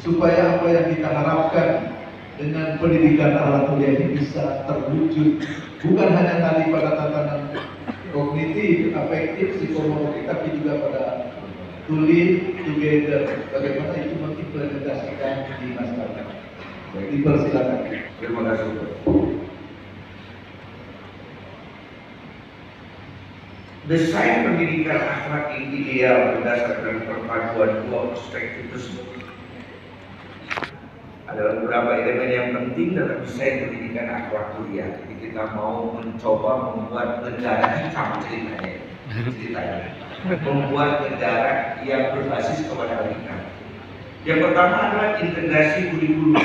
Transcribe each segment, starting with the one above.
supaya apa yang kita harapkan dengan pendidikan ahlak mulia ini bisa terwujud bukan hanya tadi pada tatanan kognitif, afektif, psikomotorik, tapi juga pada to live together, bagaimana itu mengimplementasikan di masyarakat. Dipersilakan. Terima kasih. Desain pendidikan akhlak yang ideal berdasarkan perpaduan dua perspektif tersebut adalah beberapa elemen yang penting dalam desain pendidikan akhlak mulia. Jadi kita mau mencoba membuat negara hitam ceritanya, membuat negara yang berbasis kepada hitam. Yang pertama adalah integrasi kurikulum.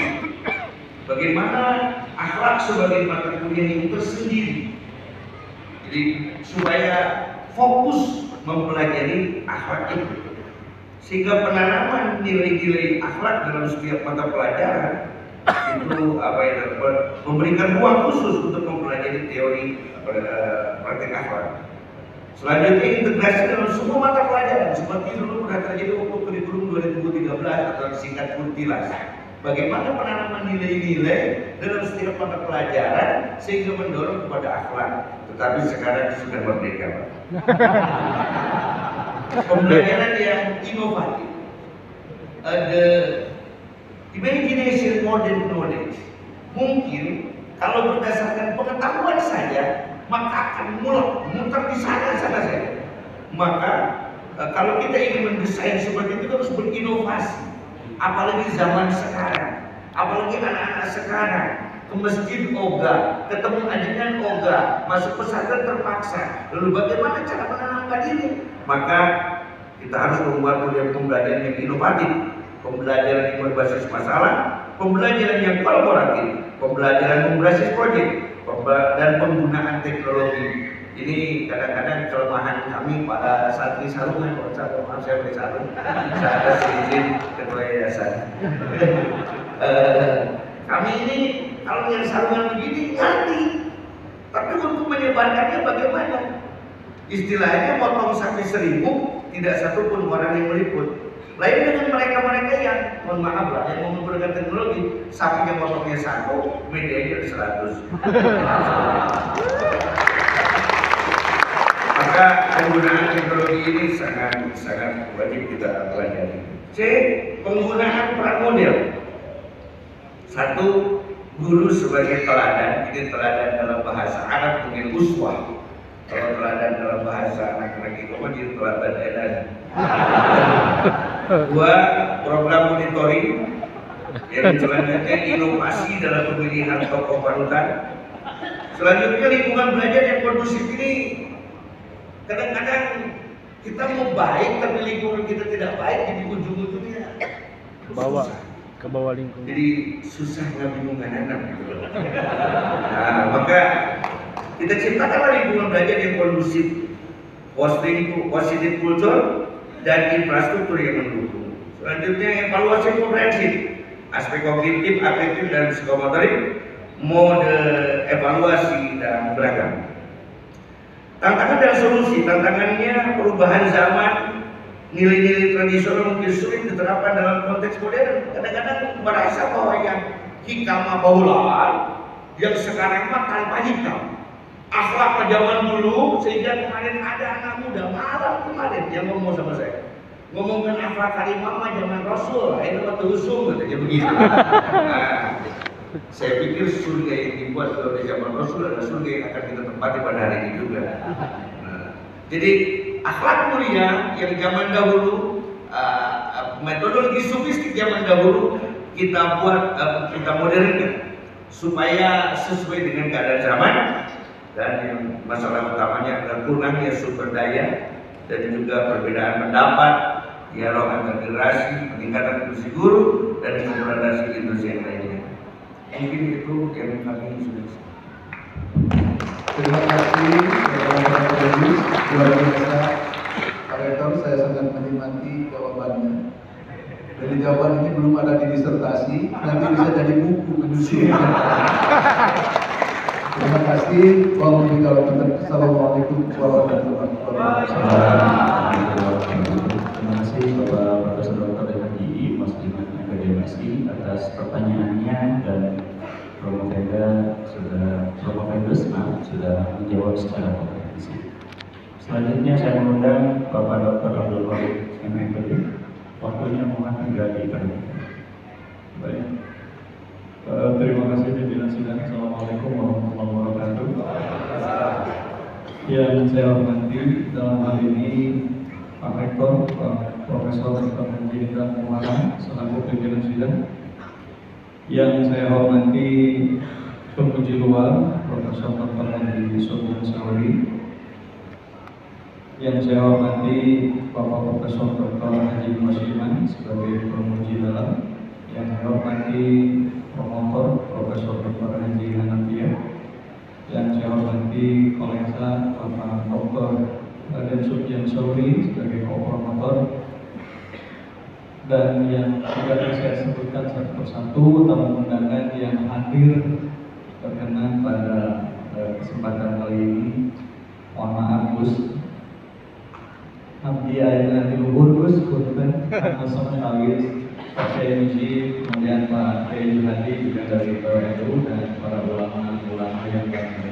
Bagaimana akhlak sebagai mata kuliah yang tersendiri. Jadi supaya fokus mempelajari akhlak itu, sehingga penanaman nilai-nilai akhlak dalam setiap mata pelajaran itu memberikan ruang khusus untuk mempelajari teori praktek akhlak. Selanjutnya integrasi dalam semua mata pelajaran seperti dulu pernah terjadi waktu kurikulum 2013 atau singkat Kurtilas. Bagaimana penanaman nilai-nilai dalam setiap mata pelajaran sehingga mendorong kepada akhlak. Tetapi sekarang sudah merdeka, Pak. Pembelajaran yang inovatif, ada imagination more than knowledge. Mungkin kalau berdasarkan pengetahuan saja, maka akan muter di sana saja. Maka kalau kita ingin mendesain seperti itu harus berinovasi. Apalagi zaman sekarang, apalagi anak-anak sekarang ke masjid ogah, ketemu ajaran ogah, masuk pesantren terpaksa. Lalu bagaimana cara menanamkan ini? Maka kita harus membuat pembelajaran yang inovatif, pembelajaran yang berbasis masalah, pembelajaran yang kolaboratif, pembelajaran berbasis proyek, dan penggunaan teknologi. Ini kadang-kadang kelemahan kami para santri sarungan. Kalau maaf saya pakai sarung, saya ada izin ketua yayasan. Kami ini kalau yang sarungan begini ngerti, tapi untuk menyebarkannya bagaimana? Istilahnya potong sapi 1000, tidak satu pun orang yang meliput. Lain dengan mereka-mereka yang, mohon maaf lah, yang menggunakan teknologi, sapinya potongnya 1, medianya 100. Maka penggunaan teknologi ini sangat wajib kita pelajari. C. Penggunaan peran model. 1. Guru sebagai teladan. Ini teladan dalam bahasa Arab mungkin uswah. Kalau teladan dalam bahasa anak-anak itu jadi teladan edan. 2. Program monitoring. Yang selanjutnya inovasi dalam pemilihan tokoh panutan. Selanjutnya lingkungan belajar yang kondusif ini. Kadang-kadang kita mau baik tapi lingkungan kita tidak baik, jadi ujung-ujungnya ke bawah lingkungan. Jadi susah ngabingungan anak gitu. Nah, maka kita ciptakanlah lingkungan belajar yang kondusif, positive culture dan infrastruktur yang mendukung. Selanjutnya evaluasi komprehensif, aspek kognitif, afektif dan psikomotorik, mode evaluasi dan beragam. Tantangan dan solusi. Tantangannya perubahan zaman, nilai-nilai tradisional mungkin sulit diterapkan dalam konteks modern. Kadang-kadang merasa bahwa yang hikmah baulaan, yang sekarang mah tanpa hikam. Akhlak zaman dulu, sehingga kemarin ada anak muda malam kemarin yang ngomong sama saya, ngomongkan akhlak karimah mah zaman Rasul, itu waktu usung katanya begitu. Nah, saya pikir surga yang dibuat kalau di zaman Rasul adalah surga yang akan kita tempati pada hari ini juga. Nah, jadi akhlak mulia yang zaman dahulu, metodologi sufistik zaman dahulu kita buat, kita modernkan supaya sesuai dengan keadaan zaman. Dan yang masalah utamanya adalah kurangnya sumber daya dan juga perbedaan pendapat, dialog antar generasi, peningkatan fungsi guru dan implementasi industri yang lainnya. Mungkin itu yang kami sudah. Terima kasih Bapak Produs, luar biasa. Pak Rektor, saya sangat menikmati jawabannya. Dari jawaban ini belum ada di disertasi, nanti bisa jadi buku menyusun. Terima kasih. Assalamualaikum warahmatullahi wabarakatuh. Terima kasih Bapak Profesor Dr. MDI, Mas Dimas Akademi atas pertanyaannya dan Romo Vendus sudah menjawab secara komprehensif. Selanjutnya saya mengundang Bapak Dr. Abdul Qadir MPD. Waktunya mohon segera diperhatikan. Baik. Terima kasih pimpinan sidang. Assalamualaikum warahmatullahi wabarakatuh. Yang saya hormati dalam hal ini Pak Rektor, Pak Profesor Dr. Hendra Muhammad selaku pimpinan sidang. Yang saya hormati penguji luar Profesor Dr. Hendri Sultan Sauri. Yang saya hormati Bapak Profesor Dr. Haji Masiman sebagai penguji dalam. Yang saya hormati promotor Profesor Dr. Haji Hanafiah. Yang saya hormati kolega Bapak Dr. Raden Subjan Sauri sebagai co-promotor. Dan yang juga saya sebutkan satu persatu tamu undangan yang hadir berkenan pada kesempatan kali ini. Mohon maaf Gus, Abdi Aina di luhur Gus, punten sama Tawis, Pak Syekh, kemudian Pak Kiai Juhadi juga dari PWNU dan para ulama yang lainnya.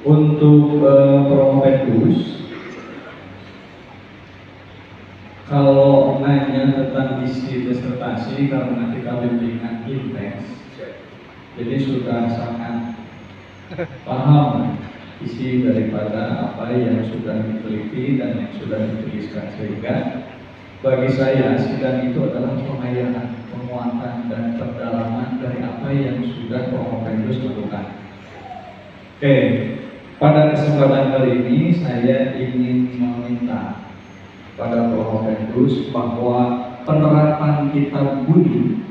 Untuk Promo Vendus, kalau nanya tentang isi disertasi karena kita bimbingan intens, jadi sudah sangat paham isi daripada apa yang sudah diteliti dan yang sudah dituliskan, sehingga bagi saya sidang itu adalah pengayaan, penguatan dan pendalaman dari apa yang sudah Promo Vendus lakukan. Oke, pada kesempatan kali ini saya ingin meminta pada Promo Vendus bahwa penerapan kitab budi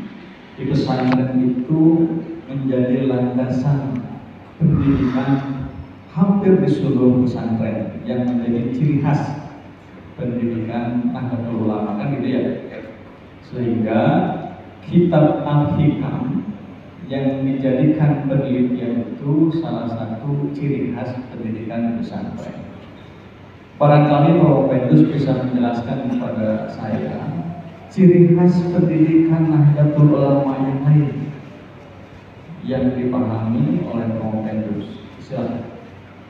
di pesantren itu menjadi landasan pendidikan hampir di seluruh pesantren yang menjadi ciri khas pendidikan Nahdlatul Ulama, kan gitu ya. Sehingga kitab Al-Hikam yang dijadikan penelitian itu salah satu ciri khas pendidikan pesantren. Barangkali Prof. Vendus bisa menjelaskan kepada saya ciri khas pendidikan Nahdlatul Ulama yang lain yang dipahami oleh Prof. Vendus. Silakan.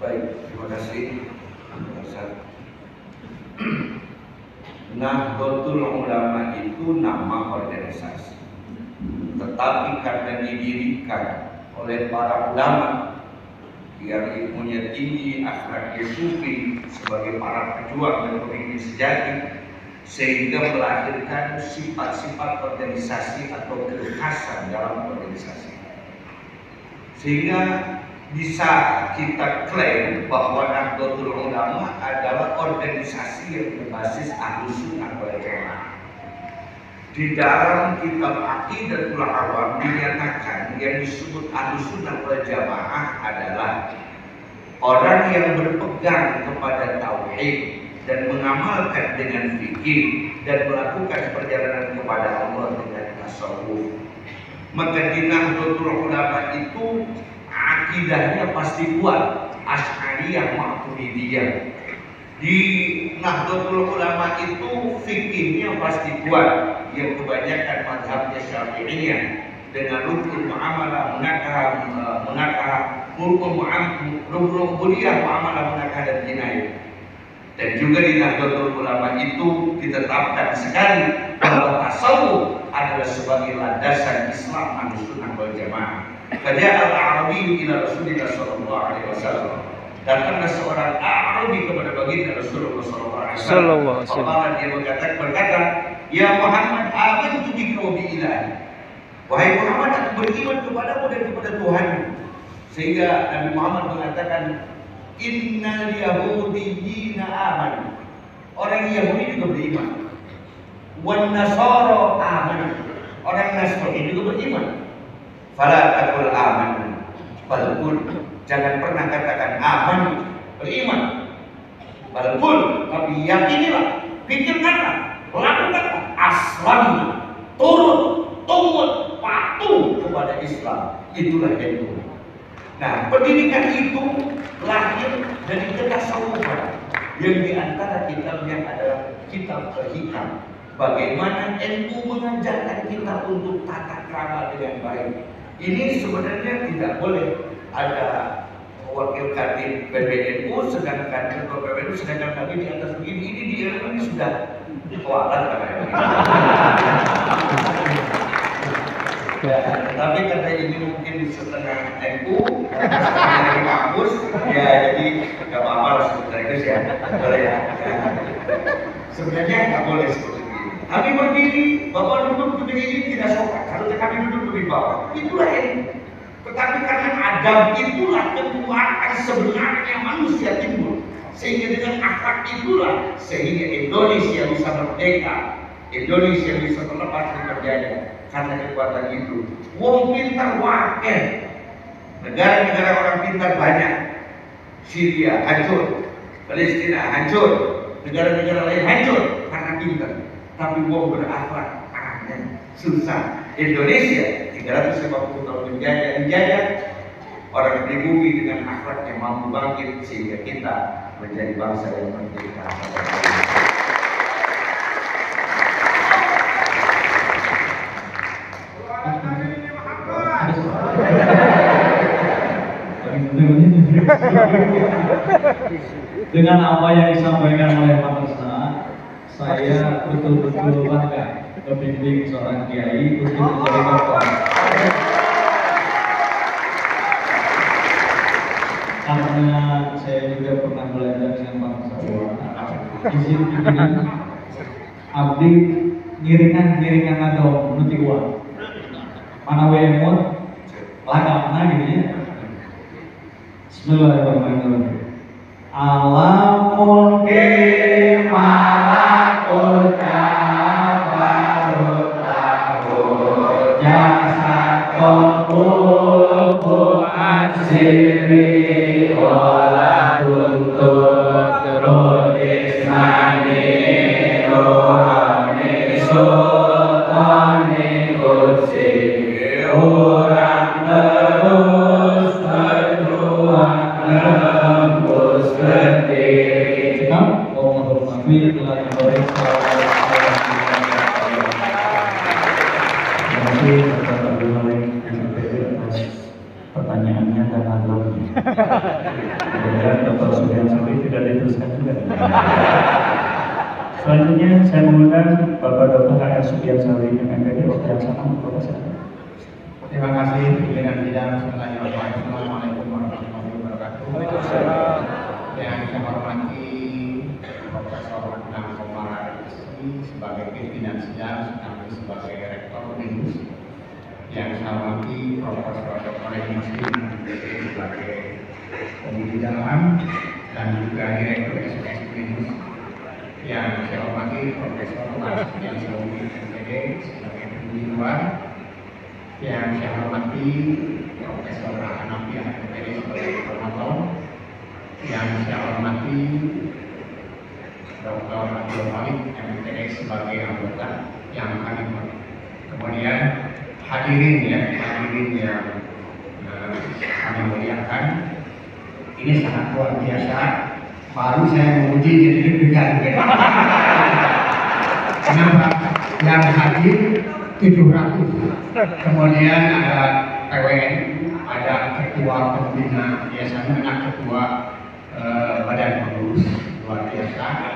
Baik, terima kasih. Nahdlatul Ulama itu nama organisasi, tetapi karena didirikan oleh para ulama yang ilmunya tinggi, akhlaknya sufi, sebagai para pejuang dan pemimpin sejati, sehingga melahirkan sifat-sifat organisasi atau kekhasan dalam organisasi, sehingga bisa kita klaim bahwa Nahdlatul Ulama adalah organisasi yang berbasis Ahlus Sunnah wal Jamaah. Di dalam kitab Aqidatul Awam dinyatakan yang disebut Ahlus Sunnah wal Jamaah adalah orang yang berpegang kepada tauhid dan mengamalkan dengan fikih dan melakukan perjalanan kepada Allah dengan tasawuf. Maka di Nahdlatul Ulama itu akidahnya pasti kuat, Asy'ariyah Maturidiyah. Di Nahdlatul Ulama itu fikihnya pasti kuat, yang kebanyakan mazhabnya Syafi'iyah dengan rukun muamalah, rububiyah, muamalah, munakah dan jinayah. Dan juga di Nahdlatul Ulama itu ditetapkan sekali bahwa tasawuf adalah sebagai landasan Islam Ahlus Sunnah wal Jamaah. Faja'a al-Arabi ila Rasulillah sallallahu alaihi wasallam. Datanglah seorang Arabi kepada baginda Rasulullah sallallahu alaihi wasallam. Dia berkata, "Ya Muhammad, amantu bika wa bi ilahi." Wahai Muhammad, aku beriman kepadamu dan kepada Tuhan. Sehingga Nabi Muhammad mengatakan, "Innal yahudiyyina amanu." Orang Yahudi juga beriman. "Wan nasara amanu." Orang Nasrani juga beriman. Fala taqul aman, bal qul, jangan pernah katakan aman, beriman. Bal qul, tapi yakinilah, pikirkanlah, lakukanlah, aslam, turut, tunduk, patuh kepada Islam. Itulah itu. Nah, pendidikan itu lahir dari ketasawufan yang diantara kitabnya adalah kitab Al-Hikam. Bagaimana ilmu mengajarkan kita kita untuk tata krama dengan baik. Ini sebenarnya tidak boleh ada wakil kadin PBNU, sedangkan ketua PBNU, sedangkan kami di atas begini. Ini sudah kualat katanya. Ya, tapi karena ini mungkin di setengah NU, setengah dari kampus, ya jadi nggak apa-apa lah sebenarnya itu ya. Boleh ya. Sebenarnya nggak boleh seperti ini. Kami berdiri, Bapak duduk begini tidak sopan. Harusnya kami duduk di bawah. Itulah ini. Tetapi karena adab itulah kekuatan sebenarnya manusia timbul. Sehingga dengan akhlak itulah sehingga Indonesia bisa merdeka, Indonesia bisa terlepas dari penjajah. Karena kekuatan itu, wong pintar wakil, negara-negara orang pintar banyak. Syria hancur, Palestina hancur, negara-negara lain hancur karena pintar. Tapi wong berakhlak aneh, susah. Indonesia 350 tahun menjajah, orang pribumi dengan akhlak yang mampu bangkit sehingga kita menjadi bangsa yang merdeka. Dengan apa yang disampaikan oleh Pak Resa, saya betul-betul bangga membimbing seorang kiai untuk menjadi tokoh. Karena saya juga pernah belajar dengan Pak Resa. Izin pimpinan, abdi ngiringan atau nuti uang. Mana wemut, lagapna gitu ya. Bismillahirrahmanirrahim. Alamun ke malakut kabarut lahu jasa kolku asiri olah tuntut rudismani rohani sultani kutsi orang terus berjuang lembus berdiri. Terima kasih Bapak Abdul Malik MPD atas pertanyaannya dan adabnya. Mudah-mudahan Bapak Sudian Sawi tidak diteruskan juga. Selanjutnya saya mengundang Bapak Dr. HR Sudian Sawi MPD waktu yang sama Bapak saya. Terima kasih pimpinan sidang. Assalamualaikum warahmatullahi wabarakatuh. Yang saya hormati Profesor Adnan Komara sebagai pimpinan sidang sekaligus sebagai rektor UNIS. Yang saya hormati Profesor Dr. Muslim sebagai pembimbing dalam dan juga direktur SPS UNIS. Yang saya hormati Profesor Sudian Sawi MPD sebagai pembimbing luar. Yang saya hormati Profesor Hanafi MPD sebagai promotor, yang saya hormati Dr. Abdul Malik MPD sebagai anggota yang hadir. Kemudian hadirin yang kami muliakan, ini sangat luar biasa. Baru saya menguji jadi deg-degan. Kenapa? Yang hadir 700. Kemudian ada PWN, ada ketua pembina, biasanya ada ketua badan pengurus, luar biasa.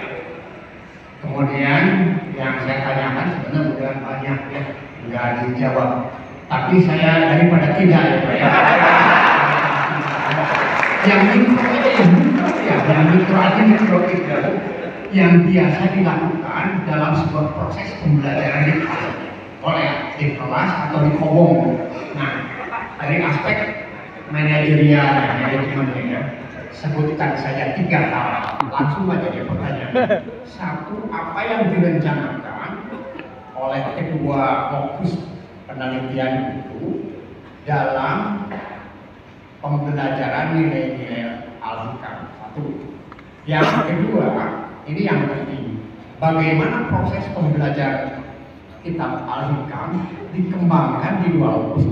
Kemudian yang saya tanyakan sebenarnya udah banyak ya, nggak dijawab. Tapi saya daripada tidak ya Pak ya. Yang mikro ya, yang mikro itu yang biasa dilakukan dalam sebuah proses pembelajaran di kelas, oleh di kelas atau di kobong. Nah, dari aspek manajerial dan manajemennya ya, sebutkan saja 3 hal. Langsung aja dia pertanyaan. 1, apa yang direncanakan oleh kedua fokus penelitian itu dalam pembelajaran nilai-nilai Al-Hikam? 1. Yang kedua, ini yang penting, bagaimana proses pembelajaran kitab Al-Hikam dikembangkan di 2 lokus.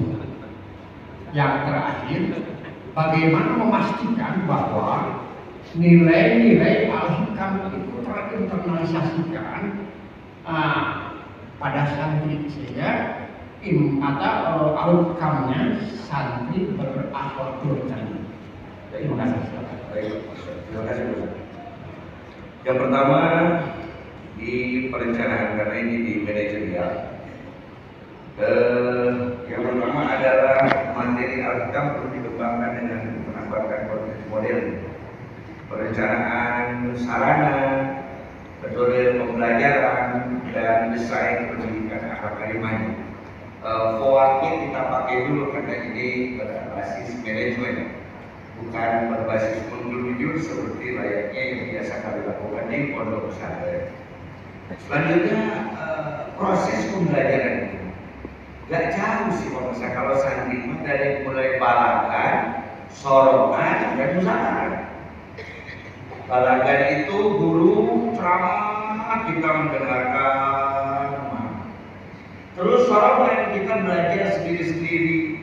Yang terakhir, bagaimana memastikan bahwa nilai-nilai Al-Hikam itu terinternalisasikan pada santri, sehingga outcome-nya santri berakhlak durjana. Terima kasih. Baik, terima kasih. Yang pertama di perencanaan, karena ini di manajerial. Yang pertama adalah materi outcome perlu dikembangkan dengan menambahkan model perencanaan sarana, metode pembelajaran, dan desain pendidikan akhlak karimah. FOA-nya kita pakai dulu karena ini berbasis manajemen, bukan berbasis mundur seperti layaknya yang biasa kami lakukan di pondok pesantren. Selanjutnya proses pembelajaran itu gak jauh sih kalau santri dari mulai balagan, sorongan, dan muzakarah. Balagan itu guru ceramah kita mendengarkan, terus sorongan kita belajar sendiri-sendiri.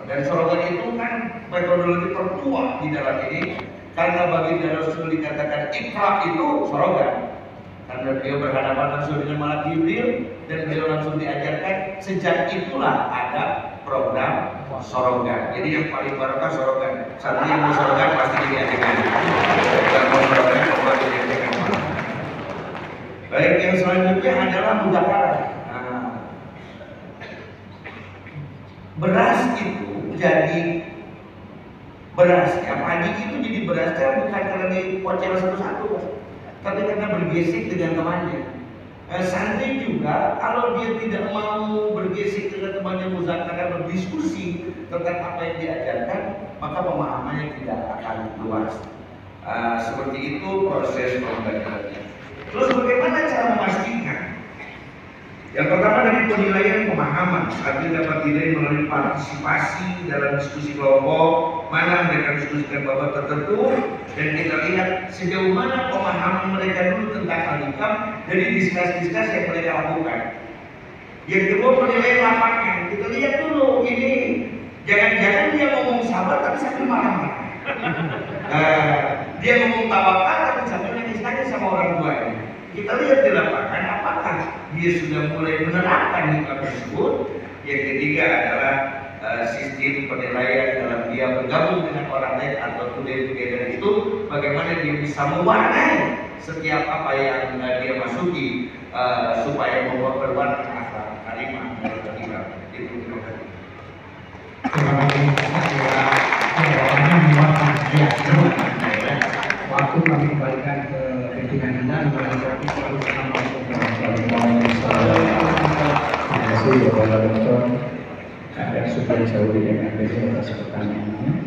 Dan sorongan itu kan metodologi tertua di dalam ini, karena baginda Rasul dikatakan ikra itu sorongan, karena beliau berhadapan langsung dengan Malak Jibril dan beliau langsung diajarkan. Sejak itulah ada program sorongan. Jadi yang paling barokah sorongan. Santri yang mau sorongan pasti diajarkan. Yang mau sorongan pasti diajarkan. Baik, yang selanjutnya adalah muzakarah. Beras itu jadi berasnya, padi itu jadi berasnya bukan karena dipocel satu-satu, tapi karena bergesek dengan temannya. Santri juga kalau dia tidak mau bergesek dengan temannya, muzakarah, berdiskusi tentang apa yang diajarkan, maka pemahamannya tidak akan luas. Seperti itu proses pembelajarannya. Terus bagaimana cara memastikan? Yang pertama dari penilaian pemahaman, santri dapat dinilai melalui partisipasi dalam diskusi kelompok, mana mereka diskusikan babak tertentu, dan kita lihat sejauh mana pemahaman mereka dulu tentang al-hikam dari diskusi-diskusi yang mereka lakukan. Yang kedua penilaian lapangan, kita lihat dulu ini jangan-jangan dia ngomong sabar tapi sambil marah-marah. Dia ngomong tawakal tapi sambil nangis-nangis sama orang tuanya. Kita lihat di lapangan apakah dia sudah mulai menerapkan hikam tersebut. Yang ketiga adalah sistem penilaian dalam dia bergabung dengan orang lain atau together itu, bagaimana dia bisa mewarnai setiap apa yang dia masuki supaya membawa berwarna akhlak karimah dari kita. Itu terima kasih. Waktu kami kembalikan ke pimpinan Anda dengan topik lalu Assalamualaikum warahmatullahi Terima kasih Bapak Dr. Kak Supriya Saudi MPD atas pertanyaannya.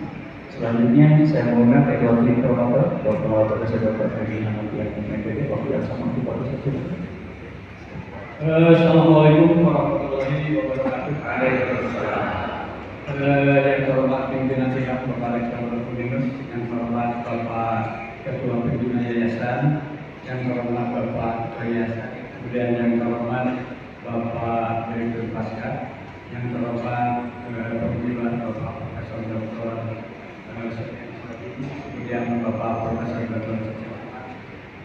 Selanjutnya saya mengundang Wakil Promotor Bapak Profesor Dr. Hadi Hamadian MPD. Wakil Assalamualaikum warahmatullahi wabarakatuh. Assalamualaikum warahmatullahi wabarakatuh. Yang terhormat pimpinan sidang Bapak Rektor Universitas, yang terhormat Bapak Ketua Pimpinan Yayasan, yang terhormat Bapak Yayasan, kemudian yang terhormat Bapak Direktur Pasca, yang terhormat Pembimbing Bapak Profesor Dr. kemudian Bapak Profesor Dr.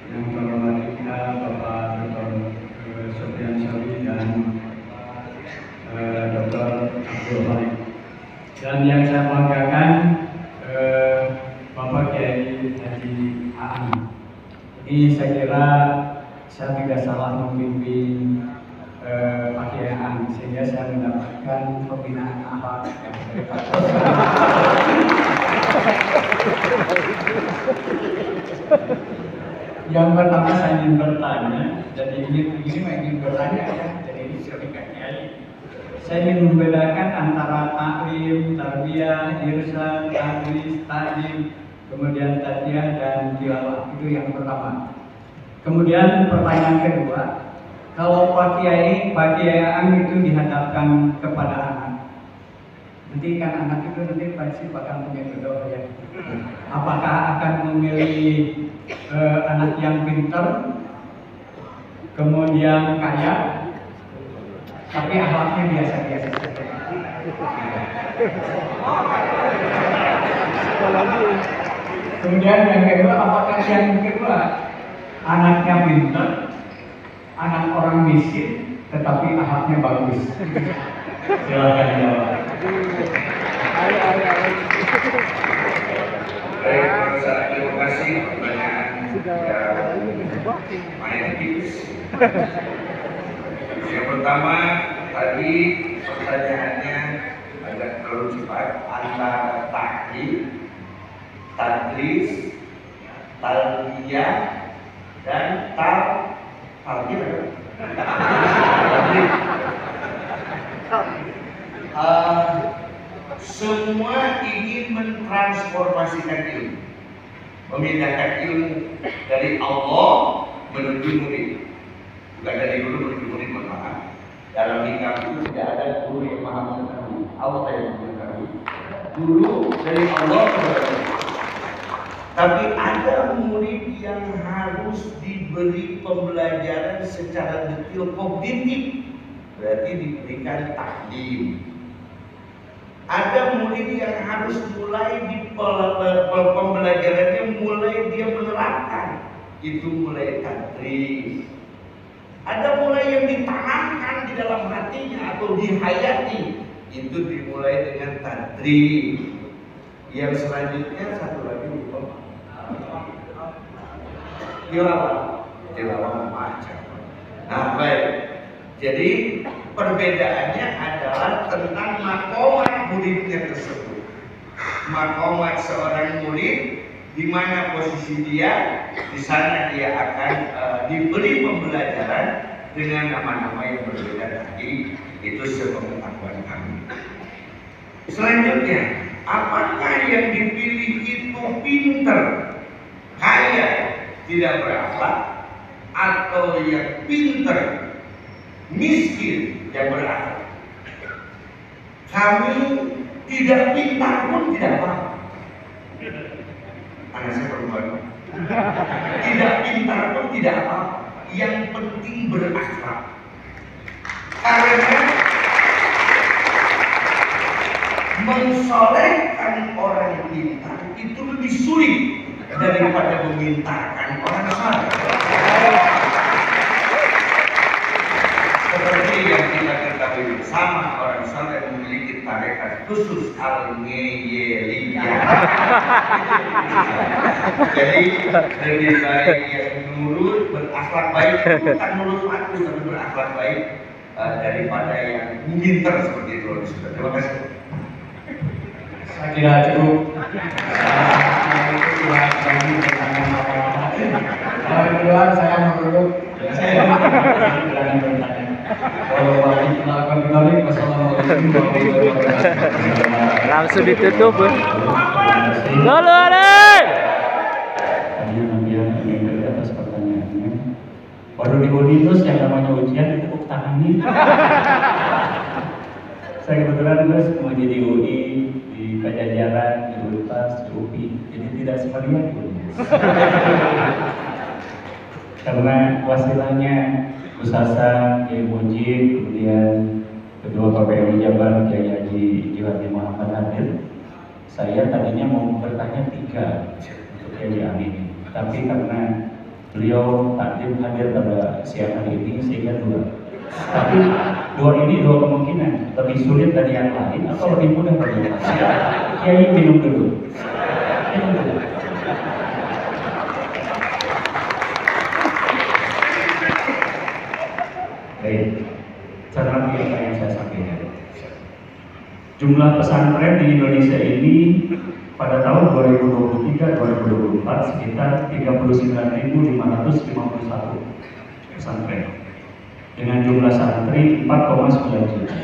yang terhormat juga Bapak Dr. Sofian Sawi dan Dr. Abdul Malik. Dan yang saya banggakan Bapak Kiai Haji Aan. Ini saya kira saya tidak salah membimbing Pak Kiai Aan, sehingga saya mendapatkan pembinaan akhlak yang Yang pertama saya ingin bertanya, jadi ini ingin bertanya ya, jadi ini Pak Kiai. Saya ingin membedakan antara taklim, tarbiyah, irsyad, tadris, ta'lim, kemudian tadiyah dan tilawah. Itu yang pertama. Kemudian pertanyaan kedua, kalau Pak Kiai itu dihadapkan kepada anak, nanti kan anak itu nanti pasti bakal punya jodoh ya. Apakah akan memilih anak yang pintar, kemudian kaya, tapi akhlaknya biasa-biasa saja. Kemudian yang kedua, apakah yang kedua anaknya pintar, anak orang miskin, tetapi akhlaknya bagus. Silakan jawab. Baik, terima kasih pertanyaan yang tips. Yang pertama tadi pertanyaannya agak terlalu cepat antara taklid, tadris, talbiyah dan talbiyah. Semua ingin mentransformasikan ilmu, memindahkan ilmu dari Allah menuju murid, bukan dari guru menuju murid. Maaf, dalam nikah itu tidak ada guru yang maha mengetahui, Allah yang mengetahui. Guru dari Allah kepada murid. Tapi ada murid yang harus diberi pembelajaran secara detail kognitif, berarti diberikan taklim. Ada murid yang harus mulai di pembelajarannya mulai dia menerapkan, itu mulai tadris. Ada mulai yang ditanamkan di dalam hatinya atau dihayati, itu dimulai dengan tadris. Yang selanjutnya satu lagi lupa. Tilawah membaca. Nah, baik. Jadi perbedaannya adalah tentang makomat muridnya tersebut. Makomat seorang murid, di mana posisi dia, di sana dia akan diberi pembelajaran dengan nama-nama yang berbeda tadi. Itu sepengetahuan kami. Selanjutnya, apakah yang dipilih itu pinter, kaya, tidak berakhlak, atau yang pinter, miskin, yang berakhlak? Kami tidak pintar pun tidak apa-apa. Anak saya perempuan. Tidak pintar pun tidak apa-apa. Yang penting berakhlak. Karena mensolehkan orang pintar itu lebih sulit daripada memintarkan orang saleh. Seperti yang kita ketahui bersama, orang saleh memiliki tarekat khusus al-ngeyeliyah. Jadi lebih baik yang nurut, berakhlak baik, bukan nurut mati tapi berakhlak baik daripada yang minter seperti itu. Terima kasih. Saya kira cukup. Kalau kedua saya menurut saya berani bertanya. Kalau balik melakukan kembali, wassalamualaikum warahmatullahi wabarakatuh. Langsung ditutup. Lalu Yang di atas pertanyaannya, waduh di Udinus yang namanya ujian ditepuk tangan. Saya kebetulan Gus mau jadi UI di Pajajaran, di Unpas, di UPI, jadi tidak semeriah di Udinus. Karena wasilahnya Gus Hasan, Kiai Mujib, kemudian Ketua KPU Jabar Kiai Haji Jiwadi Muhammad hadir. Saya tadinya mau bertanya 3 untuk Kiai Amin, tapi karena beliau takdir hadir pada siang hari ini sehingga 2. Tapi 2 ini 2 kemungkinan, lebih sulit dari yang lain atau lebih mudah dari yang lain. Kiai minum dulu. Baik, cermati apa yang saya sampaikan. Jumlah pesantren di Indonesia ini pada tahun 2023-2024 sekitar 39.551 pesantren dengan jumlah santri 4,9 juta.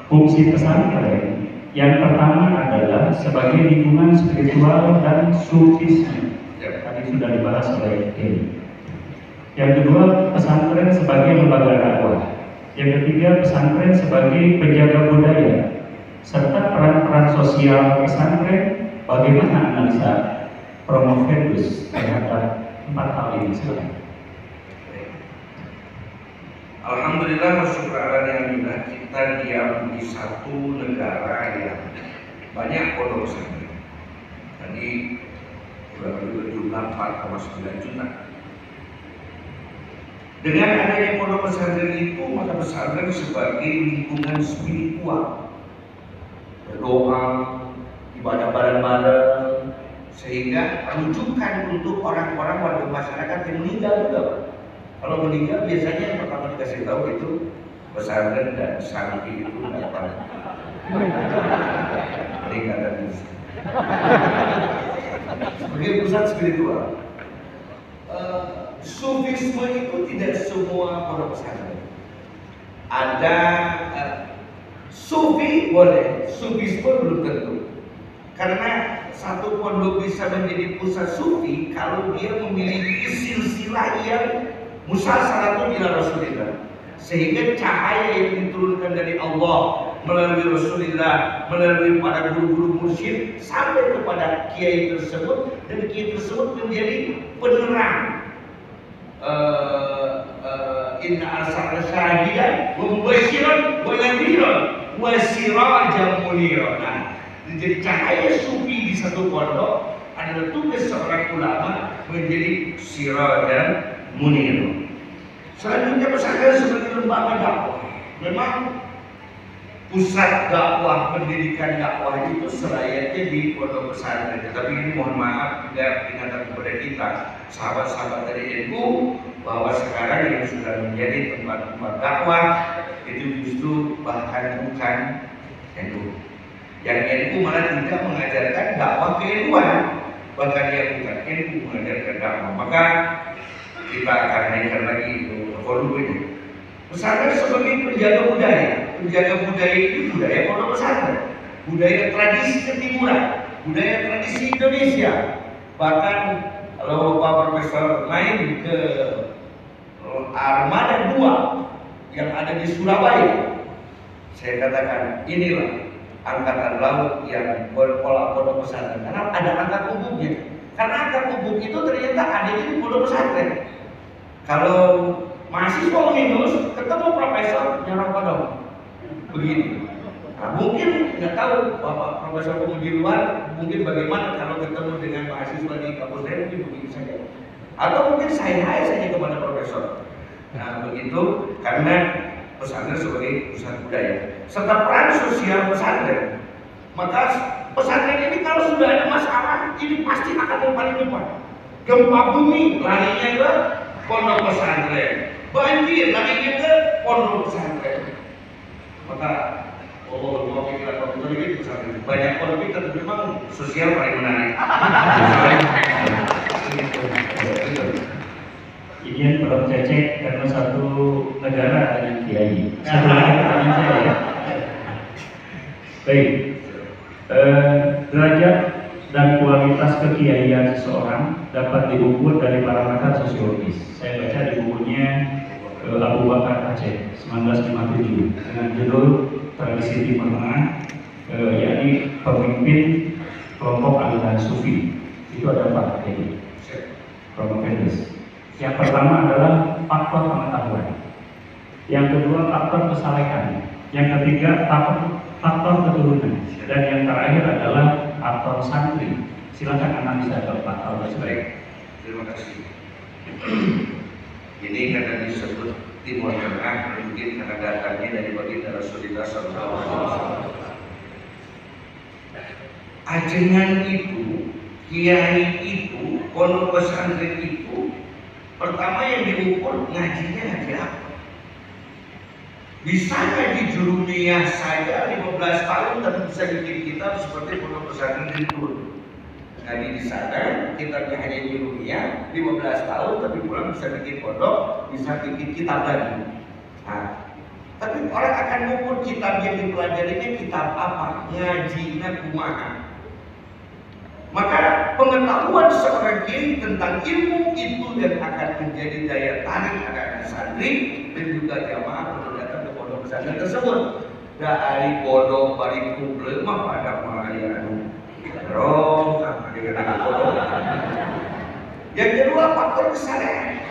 Fungsi pesantren yang pertama adalah sebagai lingkungan spiritual dan sufisme. Tadi sudah dibahas oleh Kiai. Yang kedua, pesantren sebagai lembaga dakwah. Yang ketiga, pesantren sebagai penjaga budaya, serta peran-peran sosial pesantren. Bagaimana analisa Prof. Firdaus terhadap 4 hal ini? Silakan. Alhamdulillah, bersyukur alhamdulillah kita diam di satu negara yang banyak pondok pesantren. Tadi berjumlah 4,9 juta. Dengan adanya pondok pesantren itu, maka pesantren sebagai lingkungan spiritual, berdoa, ibadah bareng-bareng, sehingga rujukan untuk orang-orang warga masyarakat yang meninggal juga. Kalau meninggal biasanya yang pertama dikasih tahu itu pesantren dan santri itu dapat peringatan bisa. Sebagai pusat spiritual. Sufisme itu tidak semua pondok pesantren. Ada sufi boleh, sufisme belum tentu. Karena satu pondok bisa menjadi pusat sufi kalau dia memiliki silsilah yang musalsalatun ila Rasulillah, sehingga cahaya yang diturunkan dari Allah melalui Rasulullah, melalui para guru-guru mursyid sampai kepada kiai tersebut, dan kiai tersebut menjadi penerang. Inna arsalna syahidan wa mubasyiran wa nadhiran wa sirajan munira. Jadi cahaya sufi di satu pondok adalah tugas seorang ulama menjadi sirajan munir. Selanjutnya pesantren sebagai lembaga dakwah. Memang pusat dakwah, pendidikan dakwah itu selayaknya di pondok pesantren. Tetapi ini mohon maaf juga peringatan kepada kita, sahabat-sahabat dari NU, bahwa sekarang yang sudah menjadi tempat-tempat dakwah itu justru bahkan bukan NU. Yang NU malah tidak mengajarkan dakwah ke NU-an, bahkan yang bukan NU mengajarkan dakwah. Maka kita akan naikkan lagi volumenya. Pesantren sebagai penjaga budaya. Penjaga budaya itu budaya pondok pesantren, budaya tradisi ketimuran, budaya tradisi Indonesia. Bahkan kalau Pak Profesor main ke Armada 2 yang ada di Surabaya, saya katakan inilah angkatan laut yang berpola pondok pesantren, karena ada angkat umumnya. Karena angkat umum itu ternyata ada di pondok pesantren. Kalau mahasiswa minus ketemu profesor nyerang pondok begini. Nah, mungkin nggak tahu Bapak Profesor di luar mungkin bagaimana kalau ketemu dengan mahasiswa di kampus lain, mungkin begitu saja. Atau mungkin saya saja kepada profesor. Nah begitu, karena pesantren sebagai pusat budaya serta peran sosial pesantren. Maka pesantren ini kalau sudah ada masalah, ini pasti akan yang paling depan. Gempa bumi larinya ke pondok pesantren, banjir larinya ke pondok pesantren. Maka banyak polemik, tapi memang sosial paling menarik. Ini yang belum cecek karena satu negara ada yang kiai. Satu lagi pertanyaan saya ya. Baik, derajat dan kualitas kekiaian seseorang dapat diukur dari parameter sosiologis. Saya baca di bukunya Abu Bakar Aceh 1957 dengan judul Tradisi Timur Tengah, yakni pemimpin kelompok aliran sufi. Itu ada 4 kategori kelompok medis. Yang pertama adalah faktor pengetahuan, yang kedua faktor kesalehan, yang ketiga faktor keturunan, dan yang terakhir adalah faktor santri. Silakan analisa keempat hal tersebut. Terima kasih. Ini karena disebut Timur Tengah, mungkin karena datangnya dari baginda Rasulullah SAW. Ajengan itu, kiai itu, pondok pesantren itu, pertama yang diukur ngajinya ngaji apa? Bisa ngaji jurumiyah saja 15 tahun dan bisa bikin kitab seperti pondok pesantren itu. Ngaji di sana, kitabnya hanya jurumiyah 15 tahun, tapi pulang bisa bikin pondok, bisa bikin kitab lagi. Nah, tapi orang akan mengukur kitab yang dipelajarinya kitab apa, ngajinya kumaha. Maka pengetahuan seorang kiai tentang ilmu itu yang akan menjadi daya tarik anak-anak santri dan juga jamaah untuk datang ke pondok pesantren tersebut. Dari pondok bari kumple mah pada melayani roh sama dengan pondok. Yang kedua faktor kesalehan.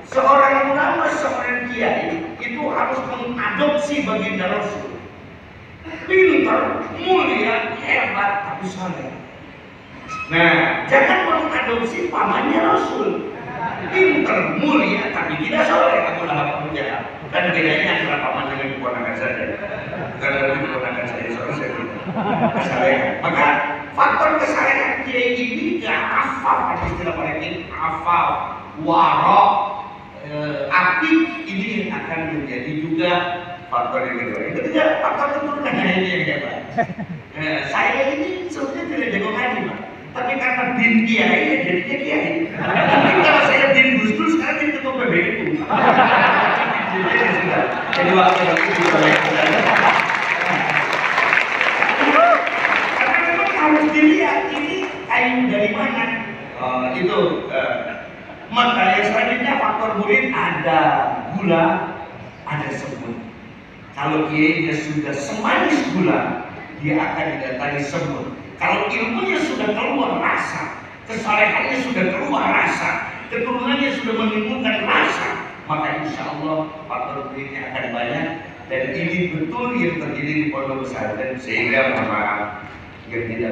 Seorang ulama, seorang kiai itu harus mengadopsi baginda Rasul. Pintar, mulia, hebat, tapi saleh. Nah, jangan mengadopsi pamannya Rasul. pinter, mulia, tapi tidak soleh Abu Lahab Abu Jahal. Kan bedanya antara paman dengan keponakan saja. Bukan berarti keponakan saya soal saya tidak. Kesalehan. Maka faktor kesalehan dia ini gak hafal, istilah mereka hafal, warok, api ini yang akan menjadi juga faktor yang kedua. Yang ketiga, faktor keturunan ini yang hebat. Saya ini sebenarnya tidak jago ngaji, Pak. Tapi karena din kiai ya jadinya kiai. Mungkin kalau saya din Gus Dur sekarang jadi ketua PBNU. Jadi waktu itu karena memang harus dilihat ini kayu dari mana. Maka yang selanjutnya faktor murid ada gula, ada semut. Kalau kiainya sudah semanis gula, dia akan didatangi semut. Kalau ilmunya sudah keluar rasa, kesalehannya sudah keluar rasa, keturunannya sudah menimbulkan rasa, maka insya Allah faktor muridnya akan banyak. Dan ini betul yang terjadi di pondok pesantren, sehingga mohon maaf yang tidak